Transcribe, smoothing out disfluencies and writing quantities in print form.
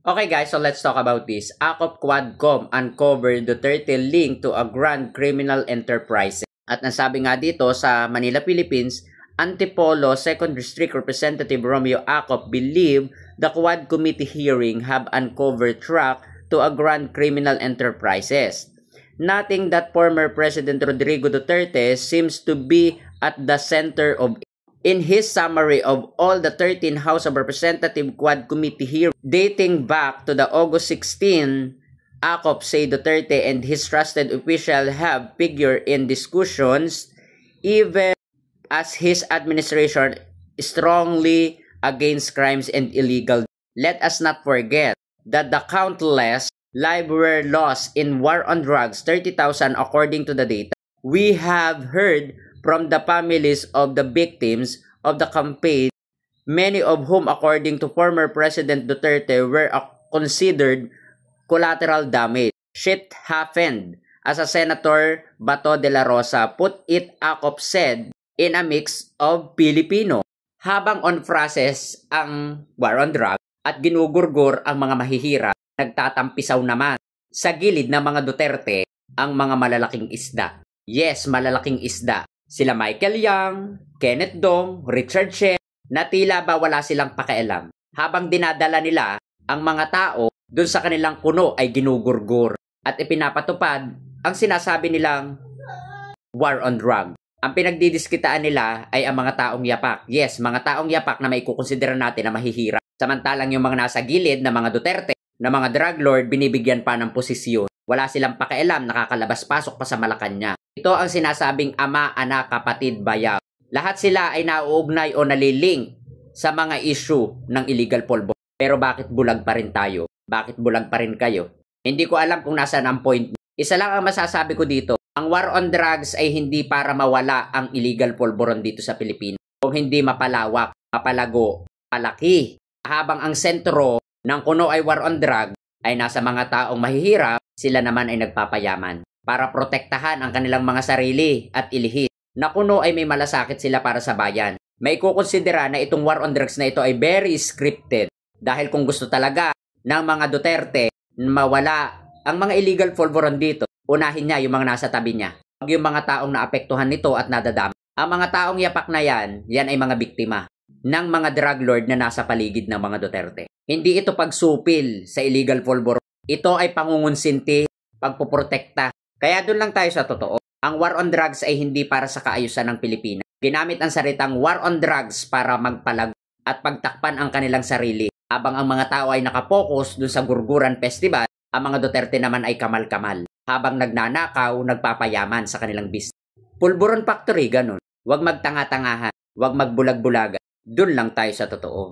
Okay guys, so let's talk about this. AKOP Quadcom uncovered Duterte link to a grand criminal enterprise. At nasabi nga dito sa Manila, Philippines, Antipolo 2nd District Representative Romeo Acop believed the Quad Committee hearing have uncovered track to a grand criminal enterprises. Noting that former President Rodrigo Duterte seems to be at the center of. In his summary of all the 13 House of Representatives Quad Committee hearings dating back to the August 16, Acop say Duterte and his trusted official have figured in discussions even as his administration strongly against crimes and illegal. Let us not forget that the countless lives were lost in war on drugs, 30,000 according to the data. We have heard from the families of the victims of the campaign, many of whom, according to former President Duterte, were considered collateral damage. Shit happened, as a Senator Bato de la Rosa put it, Acop said, in a mix of Filipino. Habang on phrases ang war on drugs at ginugurgur ang mga mahihirap, nagtatampisaw naman sa gilid ng mga Duterte ang mga malalaking isda. Yes, malalaking isda. Sila Michael Yang, Kenneth Dong, Richard She, na tila ba wala silang pakialam. Habang dinadala nila ang mga tao dun sa kanilang kuno ay ginugurgur at ipinapatupad ang sinasabi nilang war on drug. Ang pinagdidiskitaan nila ay ang mga taong yapak. Yes, mga taong yapak na may kukonsidera natin na mahihirap. Samantalang yung mga nasa gilid na mga Duterte, na mga drug lord, binibigyan pa ng posisyon. Wala silang pakialam, nakakalabas-pasok pa sa Malacanang. Ito ang sinasabing ama, anak, kapatid, bayaw. Lahat sila ay nauugnay o nalilink sa mga issue ng illegal polvo. Pero bakit bulag pa rin tayo? Bakit bulag pa rin kayo? Hindi ko alam kung nasaan ang point. Isa lang ang masasabi ko dito. Ang war on drugs ay hindi para mawala ang illegal polvoron dito sa Pilipinas. Kung hindi mapalawak, mapalago, palaki. Habang ang sentro ng kuno ay war on drugs, ay nasa mga taong mahihirap, sila naman ay nagpapayaman para protektahan ang kanilang mga sarili at ilihis. Na kuno ay may malasakit sila para sa bayan. May kukonsidera na itong war on drugs na ito ay very scripted dahil kung gusto talaga ng mga Duterte mawala ang mga illegal polvoron dito, unahin niya yung mga nasa tabi niya. Huwag yung mga taong naapektuhan nito at nadadami. Ang mga taong yapak na yan ay mga biktima ng mga drug lord na nasa paligid ng mga Duterte. Hindi ito pagsupil sa illegal polvoron. Ito ay pangungunsinti, pagpoprotekta. Kaya doon lang tayo sa totoo. Ang war on drugs ay hindi para sa kaayusan ng Pilipinas. Ginamit ang salitang war on drugs para magpalago at pagtakpan ang kanilang sarili. Habang ang mga tao ay nakapokus doon sa Gurguran Festival, ang mga Duterte naman ay kamal-kamal. Habang nagnanakaw, nagpapayaman sa kanilang business. Pulburon factory, ganun. Huwag magtanga-tangahan. Huwag magbulag-bulagan. Doon lang tayo sa totoo.